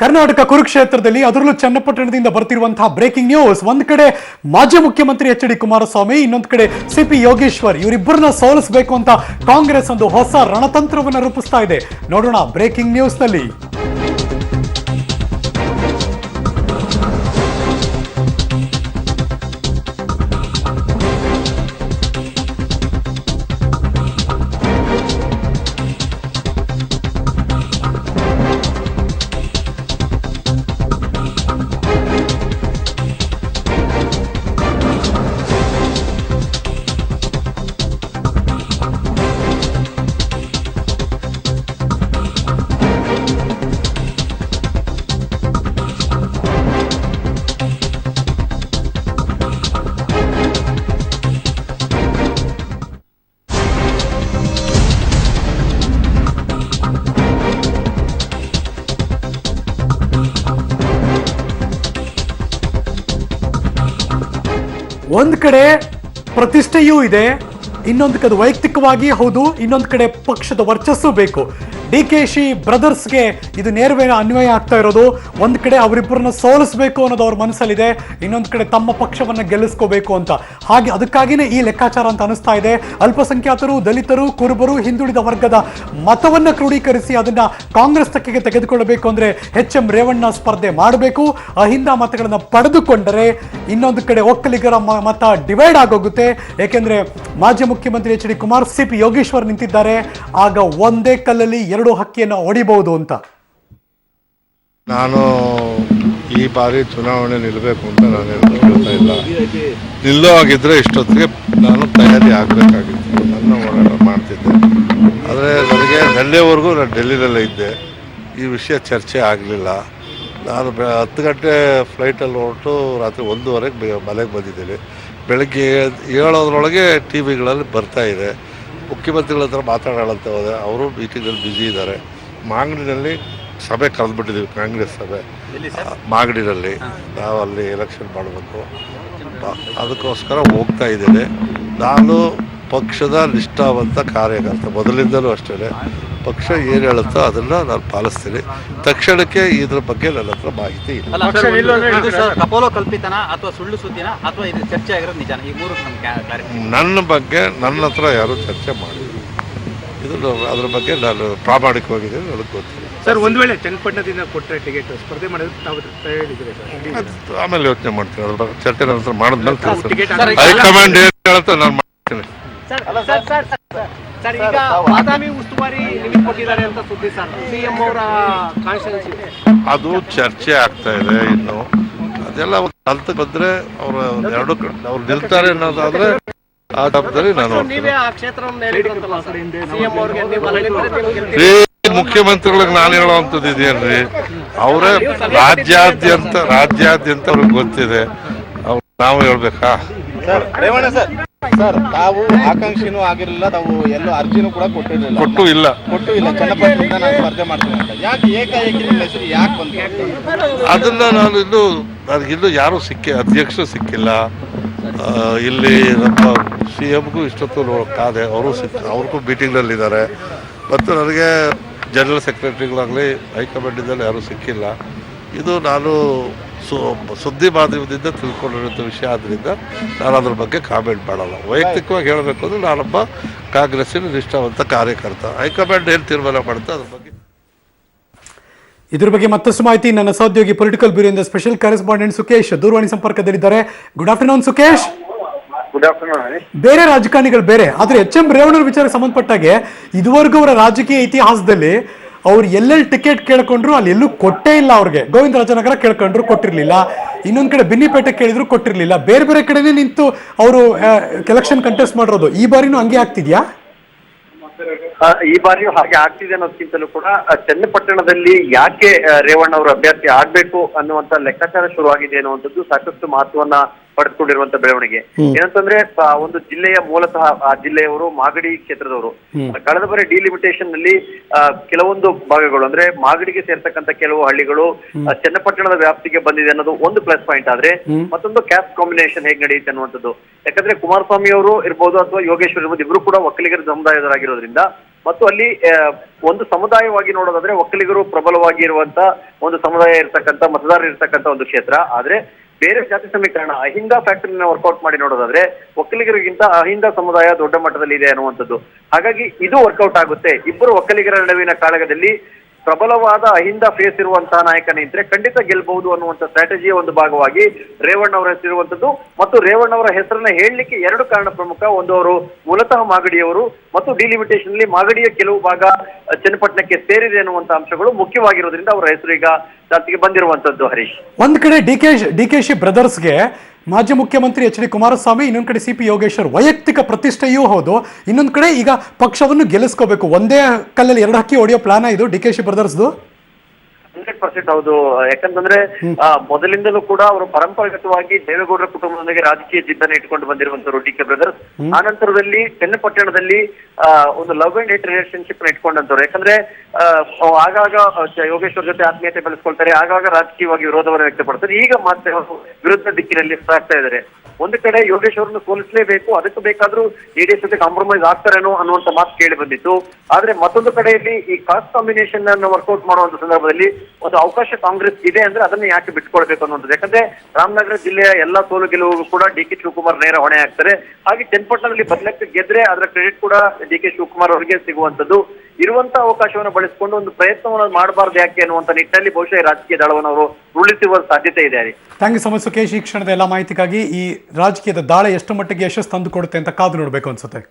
ಕರ್ನಾಟಕ ಕುರುಕ್ಷೇತ್ರದಲ್ಲಿ ಅದರಲ್ಲೂ ಚನ್ನಪಟ್ಟಣದಿಂದ ಬರ್ತಿರುವಂತಹ breaking news. ಒಂದ್ ಕಡೆ ಮಾಜಿ ಮುಖ್ಯಮಂತ್ರಿ ಎಚ್.ಡಿ. ಕುಮಾರಸ್ವಾಮಿ, ಇನ್ನೊಂದು ಕಡೆ ಸಿ.ಪಿ. ಯೋಗೇಶ್ವರ್, ಇವರಿಬ್ಬರನ್ನ ಸೋಲಿಸಬೇಕು ಅಂತ ಕಾಂಗ್ರೆಸ್ ಒಂದು ಹೊಸ ರಣತಂತ್ರವನ್ನು ರೂಪಿಸ್ತಾ ಇದೆ. ನೋಡೋಣ ಬ್ರೇಕಿಂಗ್ ನ್ಯೂಸ್ ನಲ್ಲಿ. ಒಂದ್ ಕಡೆ ಪ್ರತಿಷ್ಠೆಯೂ ಇದೆ, ಇನ್ನೊಂದು ಕಡೆ ವೈಯಕ್ತಿಕವಾಗಿ ಹೌದು, ಇನ್ನೊಂದು ಕಡೆ ಪಕ್ಷದ ವರ್ಚಸ್ಸು ಬೇಕು. ಡಿ.ಕೆ.ಶಿ ಬ್ರದರ್ಸ್ಗೆ ಇದು ನೇರವೇ ಅನ್ವಯ ಆಗ್ತಾ ಇರೋದು. ಒಂದು ಕಡೆ ಅವರಿಬ್ಬರನ್ನ ಸೋಲಿಸಬೇಕು ಅನ್ನೋದು ಅವ್ರ ಮನಸ್ಸಲ್ಲಿದೆ, ಇನ್ನೊಂದು ಕಡೆ ತಮ್ಮ ಪಕ್ಷವನ್ನ ಗೆಲ್ಲಿಸ್ಕೋಬೇಕು ಅಂತ. ಹಾಗೆ ಅದಕ್ಕಾಗಿನೇ ಈ ಲೆಕ್ಕಾಚಾರ ಅಂತ ಅನಿಸ್ತಾ ಇದೆ. ಅಲ್ಪಸಂಖ್ಯಾತರು, ದಲಿತರು, ಕುರುಬರು, ಹಿಂದುಳಿದ ವರ್ಗದ ಮತವನ್ನ ಕ್ರೋಢೀಕರಿಸಿ ಅದನ್ನ ಕಾಂಗ್ರೆಸ್ ತೆಕ್ಕೆಗೆ ತೆಗೆದುಕೊಳ್ಳಬೇಕು ಅಂದ್ರೆ ಎಚ್.ಎಂ. ರೇವಣ್ಣ ಸ್ಪರ್ಧೆ ಮಾಡಬೇಕು. ಅಹಿಂದ ಮತಗಳನ್ನ ಪಡೆದುಕೊಂಡರೆ ಇನ್ನೊಂದು ಕಡೆ ಒಕ್ಕಲಿಗರ ಮತ ಡಿವೈಡ್ ಆಗೋಗುತ್ತೆ. ಯಾಕೆಂದ್ರೆ ಮಾಜಿ ಮುಖ್ಯಮಂತ್ರಿ ಎಚ್.ಡಿ. ಕುಮಾರ್, ಸಿ.ಪಿ. ಯೋಗೇಶ್ವರ್ ನಿಂತಿದ್ದಾರೆ. ಆಗ ಒಂದೇ ಕಲ್ಲಲ್ಲಿ ಎರಡು ಹಕ್ಕಿಯನ್ನು ಹೊಡಿಬಹುದು ಅಂತ. ನಾನು ಈ ಬಾರಿ ಚುನಾವಣೆ ನಿಲ್ಲಬೇಕು ಅಂತ ನಾನು ಹೇಳ್ತಾ ಇಲ್ಲ. ನಿಲ್ಲೋ ಆಗಿದ್ರೆ ಇಷ್ಟೊತ್ತಿಗೆ ನಾನು ತಯಾರಿ ಆಗಬೇಕಾಗಿತ್ತು, ನನ್ನ ಹೋರಾಟ ಮಾಡ್ತಿದ್ದೆ. ಆದರೆ ನನಗೆ ನೆನ್ನೆವರೆಗೂ ನಾನು ಡೆಲ್ಲಿನಲ್ಲೇ ಇದ್ದೆ, ಈ ವಿಷಯ ಚರ್ಚೆ ಆಗಲಿಲ್ಲ. ನಾನು 10 ಗಂಟೆ ಫ್ಲೈಟಲ್ಲಿ ಹೊರಟು ರಾತ್ರಿ 1:30ಗೆ ಮನೆಗೆ ಬಂದಿದ್ದೀನಿ. ಬೆಳಗ್ಗೆ 7 ಟಿ ವಿಗಳಲ್ಲಿ ಬರ್ತಾಯಿದೆ. ಮುಖ್ಯಮಂತ್ರಿಗಳ ಹತ್ರ ಮಾತಾಡೋಂತ ಹೋದೆ, ಅವರು ಮೀಟಿಂಗಲ್ಲಿ ಬ್ಯುಸಿ ಇದ್ದಾರೆ. ಮಾಗಡಿನಲ್ಲಿ ಸಭೆ ಕರೆದ್ಬಿಟ್ಟಿದ್ದೀವಿ, ಕಾಂಗ್ರೆಸ್ ಸಭೆ ಮಾಗಡಿನಲ್ಲಿ. ನಾವು ಅಲ್ಲಿ ಎಲೆಕ್ಷನ್ ಮಾಡಬೇಕು, ಅದಕ್ಕೋಸ್ಕರ ಹೋಗ್ತಾ ಇದ್ದೇನೆ. ನಾನು ಪಕ್ಷದ ನಿಷ್ಠಾವಂತ ಕಾರ್ಯಕರ್ತ, ಮೊದಲಿಂದಲೂ ಅಷ್ಟೇ. ಪಕ್ಷ ಏನು ಹೇಳುತ್ತೋ ಅದನ್ನು ನಾನು ಪಾಲಿಸ್ತೀನಿ. ತಕ್ಷಣಕ್ಕೆ ಇದ್ರ ಬಗ್ಗೆ ನನ್ನ ಹತ್ರ ಮಾಹಿತಿ ಇಲ್ಲ. ನನ್ನ ಬಗ್ಗೆ ನನ್ನ ಹತ್ರ ಯಾರು ಚರ್ಚೆ ಮಾಡಿಲ್ಲ. ಇದು ಅದ್ರ ಬಗ್ಗೆ ನಾನು ಪ್ರಾಮಾಣಿಕವಾಗಿದ್ದೀನಿ, ನನಗೆ ಗೊತ್ತಿಲ್ಲ. ಸರ್, ಒಂದು ವೇಳೆ ಚನ್ನಪಟ್ಟಣದಿಂದ ಕೊಟ್ಟರೆ ಟಿಕೆಟ್ ಸ್ಪರ್ಧೆ ಮಾಡೋದು ತಾವು ತಯಾರಿದ್ದೀರಿ? ಆಮೇಲೆ ಯೋಚನೆ ಮಾಡ್ತೀನಿ, ಅದ್ರ ಚರ್ಚೆ ನನ್ನ ಹತ್ರ ಮಾಡಿದ್ಮೇಲೆ ಹೈಕಮಾಂಡ್ ಏನು ಹೇಳುತ್ತೆ ನಾನು ಮಾಡ್ತೀನಿ. ಸರ್, ಈಗ ಬಾದಾಮಿ ಉಸ್ತುವಾರಿ ನಿಮಗೆ ಕೊಟ್ಟಿದ್ದಾರೆ ಅಂತ ಸುದ್ದಿ ಸರ್, ಸಿಎಂ ಅವರ ಕಾನ್ಸ್ಟಿಟ್ಯೂನ್ಸಿ ಅದು ಚರ್ಚೆ ಆಗ್ತಾ ಇದೆ. ಇನ್ನು ಅದೆಲ್ಲ ಹಂತಕ್ಕೆ ಬಂದ್ರೆ ಅವರು ಎರಡು ಅವ್ರು ನಿಲ್ತಾರೆ ಅನ್ನೋದಾದ್ರೆ ಆ ಜವಾಬ್ದಾರಿ ನಾನು. ಮುಖ್ಯಮಂತ್ರಿಗಳಿಗೆ ನಾನು ಹೇಳೋವಂಥದ್ದು ಇದೆಯಲ್ರಿ, ಅವರೇ ರಾಜ್ಯಾದ್ಯಂತ ಅವ್ರಿಗೆ ಗೊತ್ತಿದೆ, ನಾವು ಹೇಳ್ಬೇಕಾ? ಸರ್, ತಾವು ಆಕಾಂಕ್ಷಿನೂ ಆಗಿರಲಿಲ್ಲ, ತಾವು ಎಲ್ಲೋ ಅರ್ಜಿನೂ ಕೂಡ ಕೊಟ್ಟು ಇಲ್ಲ ಚನ್ನಪಟ್ಟಣದಿಂದ ನಾನು ಸ್ಪರ್ಧೆ ಮಾಡ್ತೀನಿ ಅಂತ. ಯಾಕೆ ಏಕಾಏಕಿ ನಿಮ್ಮ ಹೆಸರು ಯಾಕೆ ಬಂತು? ಅದನ್ನ ನಾನು ನನಗಿನ್ನೂ ಯಾರೂ ಅಧ್ಯಕ್ಷರು ಸಿಕ್ಕಿಲ್ಲ. ಇಲ್ಲಿ ನಮ್ಮ CMಗೂ ಇಷ್ಟೊತ್ತು ಕಾದೆ, ಅವ್ರಿಗೂ ಮೀಟಿಂಗ್ನಲ್ಲಿದ್ದಾರೆ. ಮತ್ತು ನನಗೆ ಜನರಲ್ ಸೆಕ್ರೆಟರಿಗಳಾಗಲಿ ಹೈಕಮಾಂಡಿಂದಲ್ಲಿ ಯಾರೂ ಸಿಕ್ಕಿಲ್ಲ. ಇದು ನಾನು ಸುದ್ದಿ ಮಾಧ್ಯಮದಿಂದ ತಿಳ್ಕೊಂಡಿರೋಂಥ ವಿಷಯ ಆದ್ದರಿಂದ ನಾನು ಅದ್ರ ಬಗ್ಗೆ ಕಾಮೆಂಟ್ ಮಾಡಲ್ಲ. ವೈಯಕ್ತಿಕವಾಗಿ ಹೇಳಬೇಕು ಅಂದರೆ ನಾನೊಬ್ಬ ಕಾಂಗ್ರೆಸ್ಸಿನ ನಿಷ್ಠಾವಂತ ಕಾರ್ಯಕರ್ತ. ಹೈಕಮಾಂಡ್ ಏನು ತೀರ್ಮಾನ ಮಾಡುತ್ತೆ ಅದ್ರ ಬಗ್ಗೆ. ಇದ್ರ ಬಗ್ಗೆ ಮತ್ತಷ್ಟು ಮಾಹಿತಿ ನನ್ನ ಸಹೋದ್ಯೋಗಿ ಪೊಲಿಟಿಕಲ್ ಬ್ಯೂರೋಯಿಂದ ಸ್ಪೆಷಲ್ ಕರೆಸ್ಪಾಂಡೆಂಟ್ ಸುಖೇಶ್ ದೂರವಾಣಿ ಸಂಪರ್ಕದಲ್ಲಿದ್ದಾರೆ. Good afternoon Sukhesh. Good afternoon. ಬೇರೆ ರಾಜಕಾರಣಿಗಳು ಬೇರೆ, ಆದ್ರೆ ಎಚ್.ಎಂ. ರೇವಣ್ಣರ ವಿಚಾರಕ್ಕೆ ಸಂಬಂಧಪಟ್ಟಾಗೆ ಇದುವರೆಗೂ ಅವರ ರಾಜಕೀಯ ಇತಿಹಾಸದಲ್ಲಿ ಅವ್ರು ಎಲ್ಲೆಲ್ಲಿ ಟಿಕೆಟ್ ಕೇಳ್ಕೊಂಡ್ರು ಅಲ್ಲಿ ಎಲ್ಲೂ ಕೊಟ್ಟೇ ಇಲ್ಲ. ಅವ್ರಿಗೆ ಗೋವಿಂದರಾಜನಗರ ಕೇಳ್ಕೊಂಡ್ರು, ಕೊಟ್ಟಿರ್ಲಿಲ್ಲ. ಇನ್ನೊಂದ್ ಕಡೆ ಬಿನ್ನಿಪೇಟೆ ಕೇಳಿದ್ರು, ಕೊಟ್ಟಿರ್ಲಿಲ್ಲ. ಬೇರೆ ಬೇರೆ ಕಡೆನೇ ನಿಂತು ಅವರು ಎಲೆಕ್ಷನ್ ಕಂಟೆಸ್ಟ್ ಮಾಡಿರೋದು. ಈ ಬಾರಿನೂ ಹಂಗೆ ಆಗ್ತಿದ್ಯಾ? ಈ ಬಾರಿಯೂ ಹಾಗೆ ಆಗ್ತಿದೆ ಅನ್ನೋದಕ್ಕಿಂತಲೂ ಕೂಡ ಚನ್ನಪಟ್ಟಣದಲ್ಲಿ ಯಾಕೆ ರೇವಣ್ಣ ಅವರು ಅಭ್ಯರ್ಥಿ ಆಗ್ಬೇಕು ಅನ್ನುವಂತ ಲೆಕ್ಕಾಚಾರ ಶುರುವಾಗಿದೆ ಅನ್ನುವಂಥದ್ದು ಸಾಕಷ್ಟು ಮಹತ್ವವನ್ನ ಪಡೆದುಕೊಂಡಿರುವಂತ ಬೆಳವಣಿಗೆ. ಏನಂತಂದ್ರೆ ಒಂದು ಜಿಲ್ಲೆಯ ಮೂಲತಃ ಆ ಜಿಲ್ಲೆಯವರು ಮಾಗಡಿ ಕ್ಷೇತ್ರದವರು. ಕಳೆದ ಬಾರಿ ಡಿಲಿಮಿಟೇಷನ್ ನಲ್ಲಿ ಕೆಲವೊಂದು ಭಾಗಗಳು ಅಂದ್ರೆ ಮಾಗಡಿಗೆ ಸೇರ್ತಕ್ಕಂಥ ಕೆಲವು ಹಳ್ಳಿಗಳು ಚನ್ನಪಟ್ಟಣದ ವ್ಯಾಪ್ತಿಗೆ ಬಂದಿದೆ ಅನ್ನೋದು ಒಂದು ಪ್ಲಸ್ ಪಾಯಿಂಟ್. ಆದ್ರೆ ಮತ್ತೊಂದು ಕ್ಯಾಸ್ಟ್ ಕಾಂಬಿನೇಷನ್ ಹೇಗೆ ನಡೆಯುತ್ತೆ ಅನ್ನುವಂಥದ್ದು. ಯಾಕಂದ್ರೆ ಕುಮಾರಸ್ವಾಮಿ ಅವರು ಇರ್ಬೋದು ಅಥವಾ ಯೋಗೇಶ್ವರ್ ಇರ್ಬೋದು, ಇಬ್ರು ಕೂಡ ಒಕ್ಕಲಿಗರ ಸಮುದಾಯದವರಾಗಿರೋದ್ರಿಂದ ಮತ್ತು ಅಲ್ಲಿ ಒಂದು ಸಮುದಾಯವಾಗಿ ನೋಡೋದಾದ್ರೆ ಒಕ್ಕಲಿಗರು ಪ್ರಬಲವಾಗಿ ಇರುವಂತ ಒಂದು ಸಮುದಾಯ ಇರ್ತಕ್ಕಂಥ ಮತದಾರರು ಇರ್ತಕ್ಕಂಥ ಒಂದು ಕ್ಷೇತ್ರ. ಆದ್ರೆ ಬೇರೆ ಜಾತಿ ಸಮೀಕರಣ ಅಹಿಂದ ಫ್ಯಾಕ್ಟರಿನ ವರ್ಕೌಟ್ ಮಾಡಿ ನೋಡೋದಾದ್ರೆ ಒಕ್ಕಲಿಗರಿಗಿಂತ ಅಹಿಂದ ಸಮುದಾಯ ದೊಡ್ಡ ಮಟ್ಟದಲ್ಲಿ ಇದೆ ಅನ್ನುವಂಥದ್ದು. ಹಾಗಾಗಿ ಇದು ವರ್ಕೌಟ್ ಆಗುತ್ತೆ. ಇಬ್ಬರು ಒಕ್ಕಲಿಗರ ನಡುವಿನ ಕಾಳಗದಲ್ಲಿ ಪ್ರಬಲವಾದ ಅಹಿಂದ ಫೇಸ್ ಇರುವಂತಹ ನಾಯಕನ ಇದ್ರೆ ಖಂಡಿತ ಗೆಲ್ಬಹುದು ಅನ್ನುವಂಥ ಸ್ಟ್ರಾಟಜಿಯ ಒಂದು ಭಾಗವಾಗಿ ರೇವಣ್ಣ ಅವರ ಹೆಸರಿರುವಂತದ್ದು. ಮತ್ತು ರೇವಣ್ಣ ಅವರ ಹೆಸರನ್ನ ಹೇಳಲಿಕ್ಕೆ ಎರಡು ಕಾರಣ ಪ್ರಮುಖ. ಒಂದು, ಅವರು ಮೂಲತಃ ಮಾಗಡಿಯವರು ಮತ್ತು ಡಿಲಿಮಿಟೇಷನ್ ಅಲ್ಲಿ ಮಾಗಡಿಯ ಕೆಲವು ಭಾಗ ಚನ್ನಪಟ್ಟಣಕ್ಕೆ ಸೇರಿದೆ ಅನ್ನುವಂತ ಅಂಶಗಳು ಮುಖ್ಯವಾಗಿರೋದ್ರಿಂದ ಅವರ ಹೆಸರು ಈಗ ಚಾಲ್ತಿಗೆ ಬಂದಿರುವಂತದ್ದು. ಹರೀಶ್, ಒಂದ್ ಕಡೆ ಡಿ.ಕೆ.ಶಿ ಬ್ರದರ್ಸ್ಗೆ ಮಾಜಿ ಮುಖ್ಯಮಂತ್ರಿ ಎಚ್.ಡಿ. ಕುಮಾರಸ್ವಾಮಿ, ಇನ್ನೊಂದ್ ಕಡೆ ಸಿ.ಪಿ. ಯೋಗೇಶ್ವರ್ ವೈಯಕ್ತಿಕ ಪ್ರತಿಷ್ಠೆಯೂ ಹೌದು. ಇನ್ನೊಂದ್ ಕಡೆ ಈಗ ಪಕ್ಷವನ್ನು ಗೆಲ್ಲಿಸ್ಕೋಬೇಕು. ಒಂದೇ ಕಲ್ಲಲ್ಲಿ ಎರಡು ಹಕ್ಕಿ ಹೊಡೆಯೋ ಪ್ಲಾನ್ ಇದು ಡಿ.ಕೆ.ಶಿ ಬ್ರದರ್ಸ್ದು. 100% ಹೌದು. ಯಾಕಂತಂದ್ರೆ ಮೊದಲಿಂದಲೂ ಕೂಡ ಅವರು ಪರಂಪರಾಗತವಾಗಿ ದೇವೇಗೌಡರ ಕುಟುಂಬದೊಂದಿಗೆ ರಾಜಕೀಯ ಜಿದ್ದನ್ನು ಇಟ್ಕೊಂಡು ಬಂದಿರುವಂತವರು ಡಿ.ಕೆ. ಬ್ರದರ್ಸ್. ಆ ನಂತರದಲ್ಲಿ ಚನ್ನಪಟ್ಟಣದಲ್ಲಿ ಒಂದು ಲವ್ ಅಂಡ್ ಹೇಟ್ ರಿಲೇಶನ್ಶಿಪ್ ನ ಇಟ್ಕೊಂಡಂತವ್ರು. ಯಾಕಂದ್ರೆ ಆಗಾಗ ಯೋಗೇಶ್ವರ್ ಜೊತೆ ಆತ್ಮೀಯತೆ ಬೆಳೆಸ್ಕೊಳ್ತಾರೆ, ಆಗಾಗ ರಾಜಕೀಯವಾಗಿ ವಿರೋಧವನ್ನು ವ್ಯಕ್ತಪಡ್ತಾರೆ. ಈಗ ಮತ್ತೆ ವಿರುದ್ಧ ದಿಕ್ಕಿನಲ್ಲಿ ಸಾಗ್ತಾ ಇದ್ದಾರೆ. ಒಂದು ಕಡೆ ಯೋಗೇಶ್ವರನ್ನು ಸೋಲಿಸಲೇಬೇಕು, ಅದಕ್ಕೆ ಬೇಕಾದ್ರೂ ಜೆಡಿಎಸ್ ಜೊತೆ ಕಾಂಪ್ರಮೈಸ್ ಆಗ್ತಾರೇನೋ ಅನ್ನುವಂತ ಮಾತು ಕೇಳಿ ಬಂದಿತ್ತು. ಆದ್ರೆ ಮತ್ತೊಂದು ಕಡೆಯಲ್ಲಿ ಈ ಕಾಸ್ಟ್ ಕಾಂಬಿನೇಷನ್ ಅನ್ನು ವರ್ಕೌಟ್ ಮಾಡುವಂತ ಸಂದರ್ಭದಲ್ಲಿ ಒಂದು ಅವಕಾಶ ಕಾಂಗ್ರೆಸ್ ಇದೆ ಅಂದ್ರೆ ಅದನ್ನ ಯಾಕೆ ಬಿಟ್ಕೊಳ್ಬೇಕು ಅನ್ನುವಂಥದ್ದು. ಯಾಕಂದ್ರೆ ರಾಮನಗರ ಜಿಲ್ಲೆಯ ಎಲ್ಲಾ ಸೋಲು ಗೆಲುವು ಕೂಡ ಡಿ.ಕೆ. ಶಿವಕುಮಾರ್ ನೇರ ಹೊಣೆ ಆಗ್ತಾರೆ. ಹಾಗೆ ಚನ್ನಪಟ್ಟಣದಲ್ಲಿ ಬದಲಾಗ್ತಿ ಗೆದ್ರೆ ಅದರ ಕ್ರೆಡಿಟ್ ಕೂಡ ಡಿ.ಕೆ. ಶಿವಕುಮಾರ್ ಅವರಿಗೆ ಸಿಗುವಂತದ್ದು. ಇರುವಂತ ಅವಕಾಶವನ್ನು ಬಳಸಿಕೊಂಡು ಒಂದು ಪ್ರಯತ್ನವನ್ನು ಮಾಡಬಾರ್ದು ಯಾಕೆ ಅನ್ನುವಂತ ನಿಟ್ಟಿನಲ್ಲಿ ಬಹುಶಃ ರಾಜಕೀಯ ದಳವನ್ನು ಅವರು ಉರುಳಿಸುವ ಸಾಧ್ಯತೆ ಇದೆ. Thank you so much Sukhesh. ಈ ಕ್ಷಣದ ಎಲ್ಲ ಮಾಹಿತಿಗಾಗಿ. ಈ ರಾಜಕೀಯದ ದಾಳ ಎಷ್ಟು ಮಟ್ಟಿಗೆ ಯಶಸ್ಸು ತಂದು ಕೊಡುತ್ತೆ ಅಂತ ಕಾದು ನೋಡಬೇಕು ಅನ್ಸುತ್ತೆ.